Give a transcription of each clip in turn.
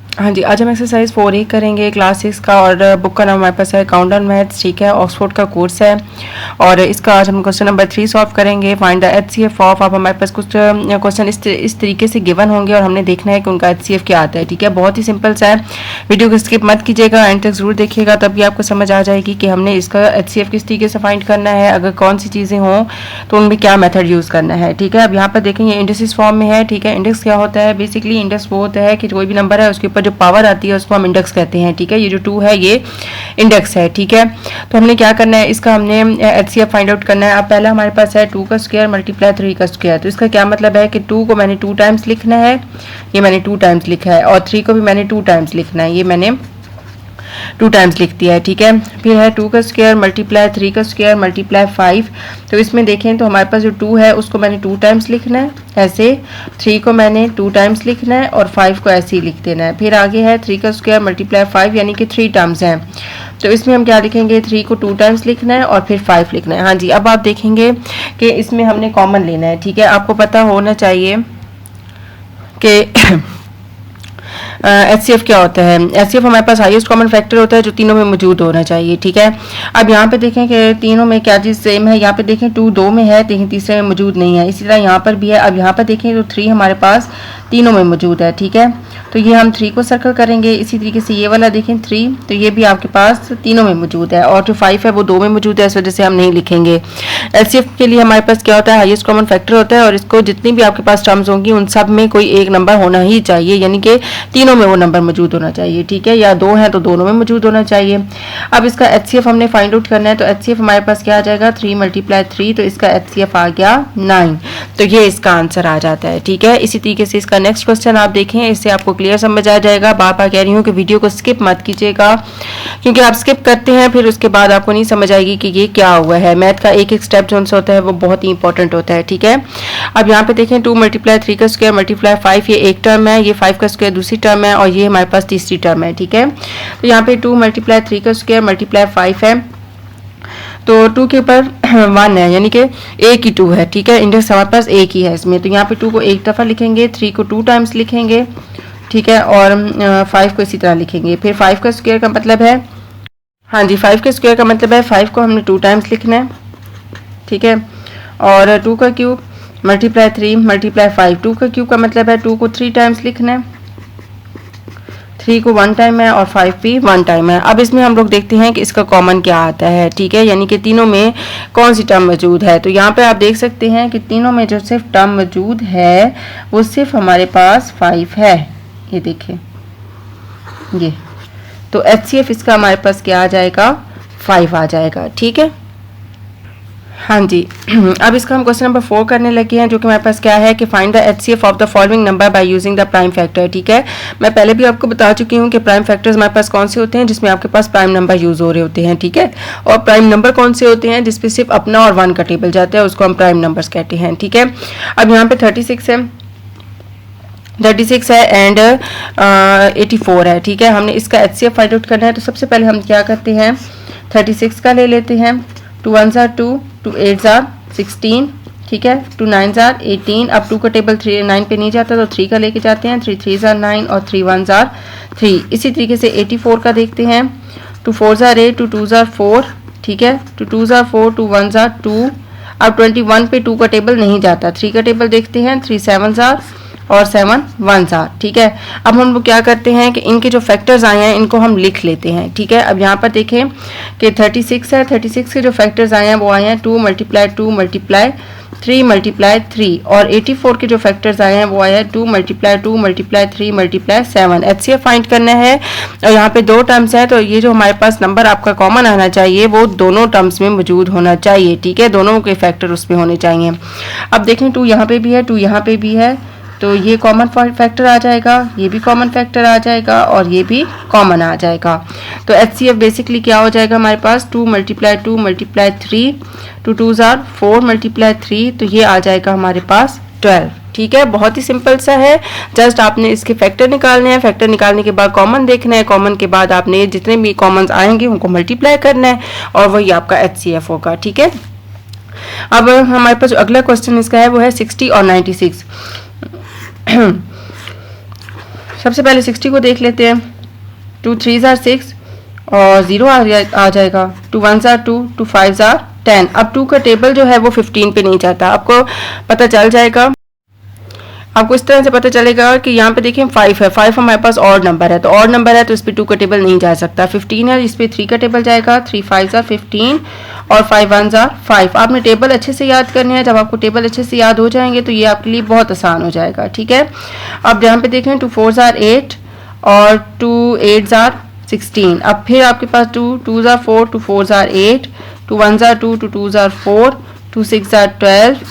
हाँ जी, आज हम एक्सरसाइज 4A करेंगे क्लास 6 का, और बुक का नाम हमारे पास है काउंटडाउन मैथ्स, ठीक है, ऑक्सफोर्ड का कोर्स है। और इसका आज हम क्वेश्चन नंबर 3 सॉल्व करेंगे। Find the HCF of. अब हमारे पास कुछ क्वेश्चन इस तरीके से गिवन होंगे और हमने देखना है कि उनका HCF क्या आता है, ठीक है। बहुत ही सिंपल सा है, वीडियो को स्किप मत कीजिएगा, एंड तक जरूर देखिएगा, तभी आपको समझ आ जाएगी कि हमने इसका HCF किस तरीके से फाइंड करना है, अगर कौन सी चीज़ें हों तो उनमें क्या मेथड यूज़ करना है, ठीक है। अब यहाँ पर देखेंगे इंडेक्सिस फॉर्म में है, ठीक है। इंडेक्स क्या होता है? बेसिकली इंडेक्स वो होता है कि कोई भी नंबर है उसके ऊपर जो पावर आती है उसको हम इंडेक्स कहते हैं, ठीक है। ये जो 2 है ये इंडेक्स है, ठीक है। तो हमने क्या करना है, इसका हमने HCF फाइंड आउट करना है। अब पहला हमारे पास है 2 का स्क्वायर मल्टीप्लाई 3 का स्क्वायर। तो इसका क्या मतलब है कि 2 को मैंने 2 टाइम्स लिखना है, ये मैंने 2 टाइम्स लिखा है, और 3 को भी मैंने 2 टाइम्स लिखना है, ये मैंने 2 टाइम्स लिख दिया है, ठीक है। फिर है 2 का स्क्वायर मल्टीप्लाई 3 का स्क्वायर मल्टीप्लाई 5। तो इसमें देखें तो हमारे पास जो 2 है उसको मैंने 2 टाइम्स लिखना है ऐसे, 3 को मैंने 2 टाइम्स लिखना है, और 5 को ऐसे ही लिख देना है। फिर आगे है 3 का स्क्वायर मल्टीप्लाई 5, यानी कि 3 टर्म्स हैं। तो इसमें हम क्या लिखेंगे, 3 को 2 टाइम्स लिखना है और फिर 5 लिखना है। हाँ जी, अब आप देखेंगे कि इसमें हमने कॉमन लेना है, ठीक है। आपको पता होना चाहिए कि HCF क्या होता है। HCF हमारे पास हाईएस्ट कॉमन फैक्टर होता है जो तीनों में मौजूद होना चाहिए, ठीक है। अब यहाँ पे देखें कि तीनों में क्या चीज़ सेम है। यहाँ पे देखें 2 2 में है, लेकिन तीसरे में मौजूद नहीं है। इसी तरह यहाँ पर भी है। अब यहाँ पर देखें तो 3 हमारे पास तीनों में मौजूद है, ठीक है। तो ये हम 3 को सर्कल करेंगे। इसी तरीके से ये वाला देखें 3, तो ये भी आपके पास तीनों में मौजूद है, और जो 5 है वो 2 में मौजूद है, इस वजह से हम नहीं लिखेंगे। HCF के लिए हमारे पास क्या होता है, हाईएस्ट कॉमन फैक्टर होता है, और इसको जितनी भी आपके पास टर्म्स होंगी उन सब में कोई एक नंबर होना ही चाहिए, यानी कि तीनों में वो नंबर मौजूद होना चाहिए, ठीक है। या 2 है तो दोनों में मौजूद होना चाहिए। अब इसका HCF हमने फाइंड आउट करना है, तो HCF हमारे पास क्या आ जाएगा, 3 मल्टीप्लाई 3, तो इसका HCF आ गया 9। तो ये इसका आंसर आ जाता है, ठीक है। इसी तरीके से इसका नेक्स्ट क्वेश्चन आप देखें, इससे आपको क्लियर समझ आ जाएगा। बार बार कह रही हूँ कि वीडियो को स्किप मत कीजिएगा, क्योंकि आप स्किप करते हैं फिर उसके बाद आपको नहीं समझ आएगी कि ये क्या हुआ है। मैथ का एक एक स्टेप जो होता है वो बहुत ही इंपॉर्टेंट होता है, ठीक है। अब यहाँ पे देखें 2 मल्टीप्लाई 3 का स्क्वायर मल्टीप्लाई 5, ये एक टर्म है, ये 5 का स्क्वायर दूसरी टर्म है, और ये हमारे पास तीसरी टर्म है, ठीक है। तो यहाँ पे 2 मल्टीप्लाई 3 का स्क्वायर मल्टीप्लाई 5 है, तो 2 के ऊपर 1 है, यानी कि एक ही 2 है, ठीक है। इंडेक्स हमारे पास एक ही है इसमें। तो यहाँ पे 2 को एक दफ़ा लिखेंगे, 3 को 2 टाइम्स लिखेंगे, ठीक है, और 5 को इसी तरह लिखेंगे। फिर 5 का स्क्वायर का मतलब है, हाँ जी, 5 के स्क्वायर का मतलब है 5 को हमने 2 टाइम्स लिखना है, ठीक है। और 2 का क्यूब मल्टीप्लाई 3 मल्टीप्लाई 5, 2 का क्यूब का मतलब है 2 को 3 टाइम्स लिखना है, 3 को 1 टाइम है, और 5 भी 1 टाइम है। अब इसमें हम लोग देखते हैं कि इसका कॉमन क्या आता है, ठीक है, यानी कि तीनों में कौन सी टर्म मौजूद है। तो यहाँ पे आप देख सकते हैं कि तीनों में जो सिर्फ टर्म मौजूद है वो सिर्फ हमारे पास 5 है, ये देखिए ये। तो HCF इसका हमारे पास क्या आ जाएगा, 5 आ जाएगा, ठीक है। हाँ जी, अब इसका हम क्वेश्चन नंबर 4 करने लगे हैं, जो कि हमारे पास क्या है कि find the HCF of the following number by using the prime factor, ठीक है। मैं पहले भी आपको बता चुकी हूँ कि प्राइम फैक्टर्स हमारे पास कौन से होते हैं जिसमें आपके पास प्राइम नंबर यूज हो रहे होते हैं, ठीक है। और प्राइम नंबर कौन से होते हैं जिसपे सिर्फ अपना और 1 का टेबल जाता है, उसको हम प्राइम नंबर्स कहते हैं, ठीक है। अब यहाँ पे 36 है, 36 है एंड 84 है, ठीक है। हमने इसका HCF फाइंड आउट करना है, तो सबसे पहले हम क्या करते हैं, 36 का ले लेते हैं। 2 1 जार 2, 2 8 जार 16, ठीक है, 2 9 जार 18। अब 2 का टेबल 3 9 पे नहीं जाता तो 3 का लेके जाते हैं, 3 3 जार 9 और 3 1 जार 3। इसी तरीके से 84 का देखते हैं, 2 4 जार 8, 2 2 जार 4, ठीक है, 2 2 जार 4, 2 1 जार 2। अब 21 पे 2 का टेबल नहीं जाता, 3 का टेबल देखते हैं, 3 7 जार और 7 1 जार, ठीक है। अब हम लोग क्या करते हैं कि इनके जो फैक्टर्स आए हैं इनको हम लिख लेते हैं, ठीक है। अब यहाँ पर देखें कि 36 है, 36 के जो फैक्टर्स आए हैं वो आए हैं 2 मल्टीप्लाई 2 मल्टीप्लाई 3 मल्टीप्लाई 3, और 84 के जो फैक्टर्स आए हैं वो आए हैं 2 multiply 2 multiply 3 multiply 7। HCF find करना है, और यहाँ पे 2 टर्म्स है, तो ये जो हमारे पास नंबर आपका कॉमन आना चाहिए वो दोनों टर्म्स में मौजूद होना चाहिए, ठीक है, दोनों के फैक्टर उसमें होने चाहिए। अब देखें 2 यहाँ पे भी है, 2 यहाँ पे भी है, तो ये कॉमन फैक्टर आ जाएगा, ये भी कॉमन फैक्टर आ जाएगा, और ये भी कॉमन आ जाएगा। तो HCF बेसिकली क्या हो जाएगा हमारे पास, 2 मल्टीप्लाई 2 मल्टीप्लाई 3, 2 2 जार 4 मल्टीप्लाई 3, तो ये आ जाएगा हमारे पास 12, ठीक है। बहुत ही सिंपल सा है, जस्ट आपने इसके फैक्टर निकालने हैं, फैक्टर निकालने के बाद कॉमन देखना है, कॉमन के बाद आपने जितने भी कॉमन आएंगे उनको मल्टीप्लाई करना है, और वही आपका HCF होगा, ठीक है। अब हमारे पास अगला क्वेश्चन इसका है वो है 60 और 96। सबसे पहले 60 को देख लेते हैं। 2 3s are 6 और 0 आ जाएगा। 2 1s are 2, 2 5s are 10। अब 2 का टेबल जो है वो 15 पे नहीं जाता, आपको पता चल जाएगा। आपको इस तरह से पता चलेगा कि यहाँ पे देखें 5 है, 5 हमारे पास ऑड नंबर है, तो ऑड नंबर है तो इस पे 2 का टेबल नहीं जा सकता। 15 है, इस पे 3 का टेबल जाएगा। 3 5s are 15 और 5 1s are 5। आपने टेबल अच्छे से याद करने हैं। जब आपको टेबल अच्छे से याद हो जाएंगे तो ये आपके लिए बहुत आसान हो जाएगा, ठीक है। अब यहाँ पे देखें 2 4s are 8 और 2 8s are 16। अब फिर आपके पास 2 2s are 4, 2 4s are 8, 2 1s are 2, 2 2s are 4, 2 6s are 12,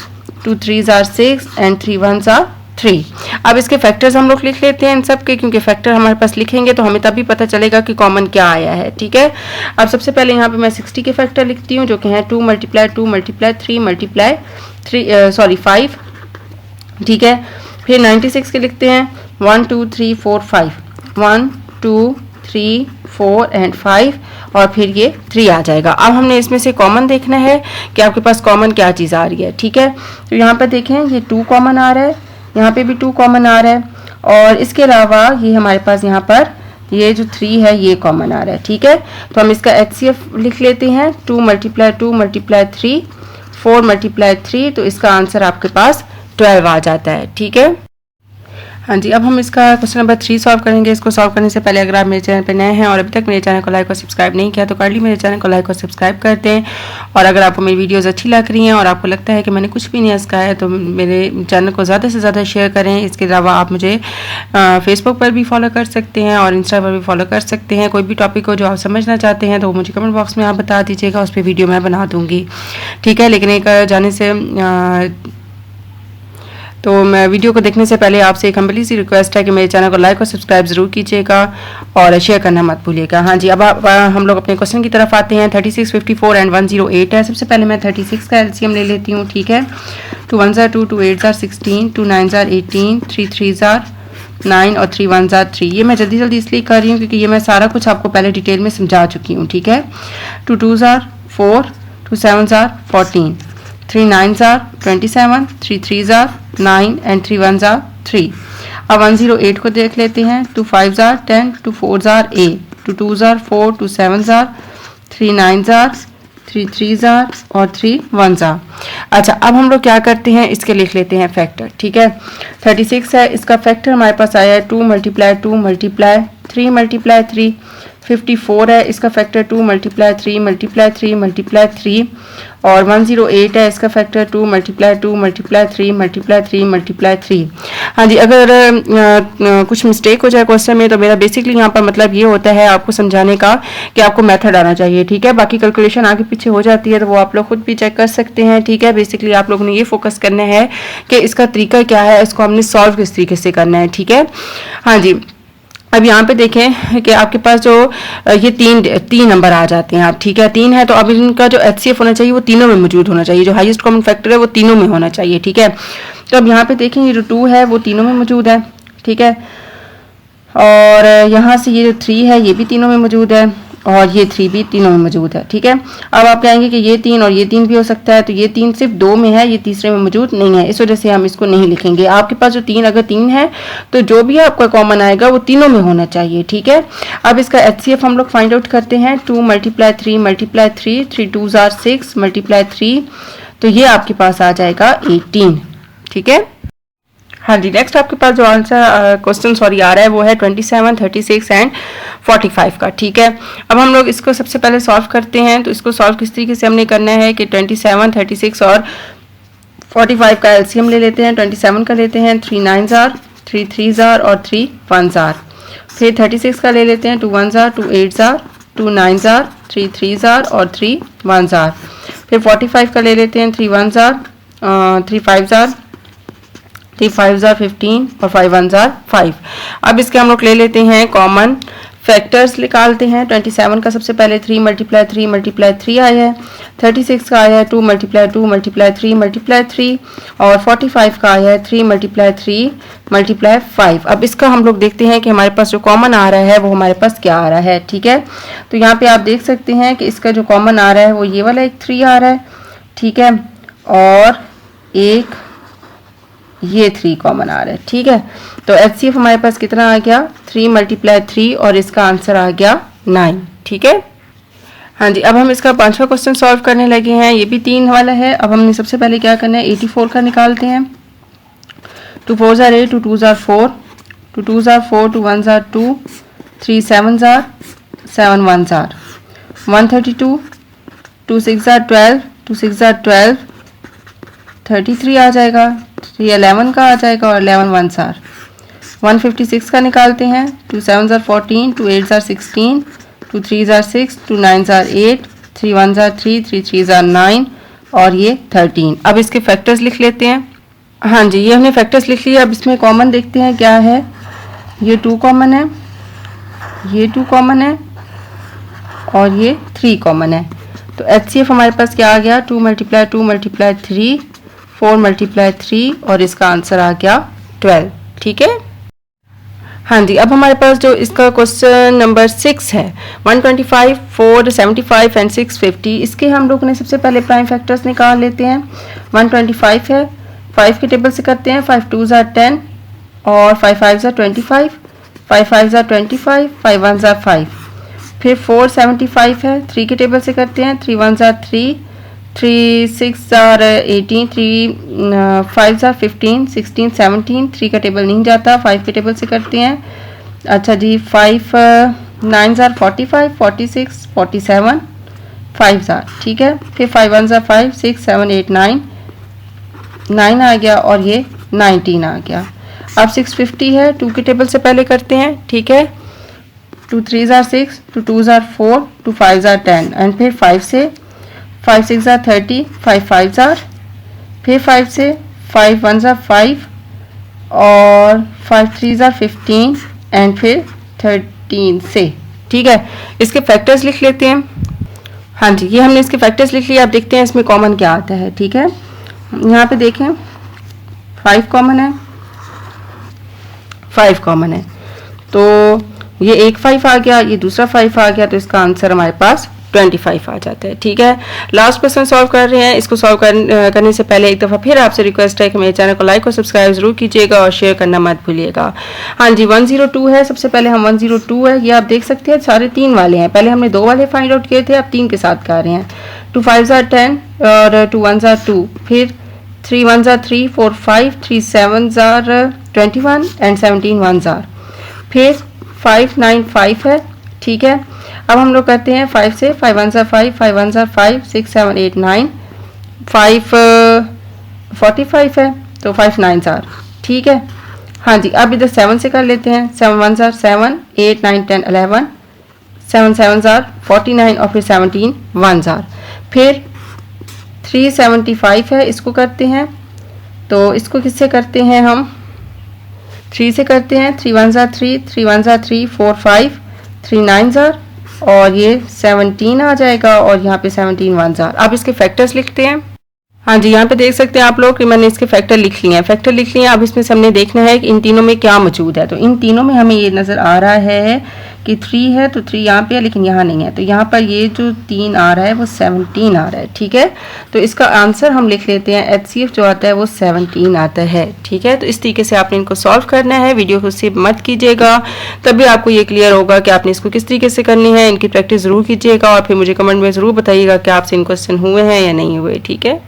2 3s are 6 and 3 1s are 3। अब इसके फैक्टर्स हम लोग लिख लेते हैं इन सब के, क्योंकि फैक्टर हमारे पास लिखेंगे तो हमें तभी पता चलेगा कि कॉमन क्या आया है, ठीक है। अब सबसे पहले यहाँ पे मैं 60 के फैक्टर लिखती हूँ, जो कि हैं 2 × 2 × 3 × 5, ठीक है। फिर 96 के लिखते हैं 1 2 3 4 5, 1 2 3 4 एंड 5 और फिर ये 3 आ जाएगा। अब हमने इसमें से कॉमन देखना है कि आपके पास कॉमन क्या चीज़ आ रही है, ठीक है। तो यहाँ पर देखें ये 2 कॉमन आ रहा है, यहाँ पे भी 2 कॉमन आ रहा है और इसके अलावा ये हमारे पास यहाँ पर ये जो 3 है ये कॉमन आ रहा है, ठीक है। तो हम इसका HCF लिख लेते हैं 2 × 2 × 3 4 × 3, तो इसका आंसर आपके पास 12 आ जाता है, ठीक है। हाँ जी, अब हम इसका क्वेश्चन नंबर 3 सॉल्व करेंगे। इसको सॉल्व करने से पहले अगर आप मेरे चैनल पे नए हैं और अभी तक मेरे चैनल को लाइक और सब्सक्राइब नहीं किया तो कर ली, मेरे चैनल को लाइक और सब्सक्राइब कर दें। और अगर आपको मेरी वीडियोस अच्छी लग रही हैं और आपको लगता है कि मैंने कुछ भी नहीं इसका है तो मेरे चैनल को ज़्यादा से ज़्यादा शेयर करें। इसके अलावा आप मुझे फेसबुक पर भी फॉलो कर सकते हैं और इंस्टा पर भी फॉलो कर सकते हैं। कोई भी टॉपिक को जो आप समझना चाहते हैं तो मुझे कमेंट बॉक्स में आप बता दीजिएगा, उस पर वीडियो मैं बना दूँगी, ठीक है। लेकिन एक जाने से तो मैं वीडियो को देखने से पहले आपसे एक हम्बली सी रिक्वेस्ट है कि मेरे चैनल को लाइक और सब्सक्राइब ज़रूर कीजिएगा और शेयर करना मत भूलिएगा। हाँ जी, अब हम लोग अपने क्वेश्चन की तरफ आते हैं। 36 54 एंड 108 है। सबसे पहले मैं 36 का LCM ले लेती हूँ, ठीक है। 2 1s are 2, 2 8s are 16, 2 9s are 18, 3 3s are 9 और 3 1s are 3। ये मैं जल्दी जल्दी इसलिए कर रही हूँ क्योंकि ये मैं सारा कुछ आपको पहले डिटेल में समझा चुकी हूँ, ठीक है। 2 2s are 4, 2 7s are 14, 3 9s are 27, 3 3s are 9 and 3 1s are 3। अब 108 को देख लेते हैं। 2 5s are 10, 2 4s are 8, 2 2s are 4, 2 7s are 3 9s are 3 3s are और 3 1s are। अच्छा, अब हम लोग क्या करते हैं, इसके लिख लेते हैं फैक्टर, ठीक है। 36 है, इसका फैक्टर हमारे पास आया है 2 × 2 × 3 × 3। 54 है, इसका फैक्टर 2 × 3 × 3 × 3 और 108 है, इसका फैक्टर 2 × 2 × 3 × 3 × 3। हाँ जी, अगर कुछ मिस्टेक हो जाए क्वेश्चन में तो मेरा बेसिकली यहाँ पर मतलब ये होता है आपको समझाने का कि आपको मेथड आना चाहिए, ठीक है। बाकी कैलकुलेशन आगे पीछे हो जाती है तो वो आप लोग खुद भी चेक कर सकते हैं, ठीक है। बेसिकली आप लोगों ने ये फोकस करना है कि इसका तरीका क्या है, इसको हमने सॉल्व किस तरीके से करना है, ठीक है। हाँ जी, अब यहाँ पे देखें कि आपके पास जो ये तीन नंबर आ जाते हैं आप, ठीक है। 3 है तो अब इनका जो HCF होना चाहिए वो तीनों में मौजूद होना चाहिए, जो हाईएस्ट कॉमन फैक्टर है वो तीनों में होना चाहिए, ठीक है। तो अब यहाँ पे देखें ये जो 2 है वो तीनों में मौजूद है, ठीक है। और यहाँ से ये जो 3 है ये भी तीनों में मौजूद है और ये 3 भी तीनों में मौजूद है, ठीक है। अब आप कहेंगे कि ये 3 और ये 3 भी हो सकता है, तो ये 3 सिर्फ 2 में है, ये तीसरे में मौजूद नहीं है, इस वजह से हम इसको नहीं लिखेंगे। आपके पास जो 3 अगर 3 है तो जो भी आपका कॉमन आएगा वो तीनों में होना चाहिए, ठीक है। अब इसका HCF हम लोग फाइंड आउट करते हैं। 2 × 3 × 3, 3 2s are 6 × 3, तो ये आपके पास आ जाएगा 18, ठीक है। हाँ जी, नेक्स्ट आपके पास जो आंसर क्वेश्चन आ रहा है वो है 27 36 एंड 45 का, ठीक है। अब हम लोग इसको सबसे पहले सॉल्व करते हैं। तो इसको सॉल्व किस तरीके से हमने करना है कि 27 36 और 45 का LCM ले लेते हैं। 27 का लेते हैं 3 9s are 3 3s are और 3 1s are। फिर 36 का ले लेते हैं 2 1s are 2 8s are 2 9s are 3 3s are और 3 1s are। फिर 45 का ले लेते हैं 3 1s are 3 5s are 3 5s are 15 और 5 1s are 5। अब इसके हम लोग ले लेते हैं कॉमन फैक्टर्स निकालते हैं। 27 का सबसे पहले 3 × 3 × 3 आया है। 36 का आया है 2 × 2 × 3 × 3 और 45 का आया है 3 × 3 × 5। अब इसका हम लोग देखते हैं कि हमारे पास जो कॉमन आ रहा है वो हमारे पास क्या आ रहा है, ठीक है। तो यहाँ पे आप देख सकते हैं कि इसका जो कॉमन आ रहा है वो ये वाला एक 3 आ रहा है, ठीक है। और एक ये 3 कॉमन आ रहा है, ठीक है। तो HCF हमारे पास कितना आ गया, 3 × 3 और इसका आंसर आ गया 9, ठीक है। हाँ जी, अब हम इसका 5वां क्वेश्चन सॉल्व करने लगे हैं। ये भी 3 वाला है। अब हमने सबसे पहले क्या करना है, 84 का निकालते हैं। 2 4s are 8, 2 2s are 4, 2 2s are 4, 2 1s are 2, 3 7s are 7 1s are 132, 2 6 are 12, 2 6 are 12, 33 आ जाएगा, 3 11 का आ जाएगा और 11 1s are 156 का निकालते हैं। 2 7s are 14, 2 8s are 16, 2 3s are 6, 2 9s are 8, 3 1s are 3, 3 3s are 9 और ये 13। अब इसके फैक्टर्स लिख लेते हैं। हाँ जी, ये हमने फैक्टर्स लिख लिया। अब इसमें कॉमन देखते हैं क्या है। ये 2 कॉमन है, ये 2 कॉमन है और ये 3 कॉमन है। तो HCF हमारे पास क्या आ गया, 2 × 2 × 3, 4 × 3 और इसका आंसर आ गया 12, ठीक है। हाँ जी, अब हमारे पास जो इसका क्वेश्चन नंबर 6 है, 125, 4, 75 एंड 650, इसके हम लोग ने सबसे पहले प्राइम फैक्टर्स निकाल लेते हैं। 125 है, 5 के टेबल से करते हैं। 5 2s are 10 और 5 5s are 25, 5 5s are 25, 5 1s are 5। फिर 4 75 है, 3 के टेबल से करते हैं। 3 1s are 3, 3 6 are 18, 3 5s are 15, 16 17, 3 का टेबल नहीं जाता, 5 के टेबल से करते हैं। अच्छा जी, 5 9s are 45, 46, 47, 5s are, ठीक है। फिर 5 1s are 5, 6 7 8 9, 9 आ गया और ये 19 आ गया। अब 650 है, 2 के टेबल से पहले करते हैं, ठीक है। 2 3s are 6, 2 2s are 4, 2 5s are 10 and फिर 5 से 5 6 are 30, 5 5s are, फिर 5 से 5 1s are 5 और 5 3s are 15 एंड फिर 13 से, ठीक है। इसके फैक्टर्स लिख लेते हैं। हाँ जी, ये हमने इसके फैक्टर्स लिख लिए। आप देखते हैं इसमें कॉमन क्या आता है, ठीक है। यहाँ पे देखें 5 कॉमन है, 5 कॉमन है, तो ये एक 5 आ गया, ये दूसरा 5 आ गया, तो इसका आंसर हमारे पास 25 आ जाता है, ठीक है। लास्ट क्वेश्चन सॉल्व कर रहे हैं। इसको सॉल्व करने से पहले एक दफ़ा फिर आपसे रिक्वेस्ट है कि मेरे चैनल को लाइक और सब्सक्राइब जरूर कीजिएगा और शेयर करना मत भूलिएगा। हाँ जी, 102 है। सबसे पहले हम 102 है, ये आप देख सकते हैं सारे 3 वाले हैं। पहले हमने 2 वाले फाइंड आउट किए थे, अब 3 के साथ कर रहे हैं। 2 5s are 10 और 2 1s are 2, फिर 3 1s are 3, 4 5, 3 7s are 21 and 17 1s are, फिर 5 9 5 है, ठीक है। अब हम लोग करते हैं 5 से, 5 1s are 5, 5 1s are 5, 6 7 8 9, 5 45 है, तो 5 9s are, ठीक है। हाँ जी, अब इधर 7 से कर लेते हैं। 7 1s are 7, 8 9 10 11, 7 7s are 49 और फिर 17 1s are, फिर 375 है, इसको करते हैं। तो इसको किससे करते हैं हम, 3 से करते हैं। 3 1s are 3, 3 1s are 3, 4 5, 3 9s are और ये 17 आ जाएगा और यहाँ पे 17 1s are। अब इसके फैक्टर्स लिखते हैं। हाँ जी, यहाँ पे देख सकते हैं आप लोग कि मैंने इसके फैक्टर लिख लिए हैं। फैक्टर लिख लिए हैं। अब इसमें से हमने देखना है कि इन तीनों में क्या मौजूद है। तो इन तीनों में हमें ये नज़र आ रहा है कि 3 है, तो 3 यहाँ पे है लेकिन यहाँ नहीं है, तो यहाँ पर ये जो 3 आ रहा है वो 17 आ रहा है, ठीक है। तो इसका आंसर हम लिख लेते हैं, HCF जो आता है वो 17 आता है, ठीक है। तो इस तरीके से आपने इनको सॉल्व करना है। वीडियो को स्किप मत कीजिएगा, तभी आपको ये क्लियर होगा कि आपने इसको किस तरीके से करनी है। इनकी प्रैक्टिस ज़रूर कीजिएगा और फिर मुझे कमेंट में ज़रूर बताइएगा कि आपसे इन क्वेश्चन हुए हैं या नहीं हुए, ठीक है।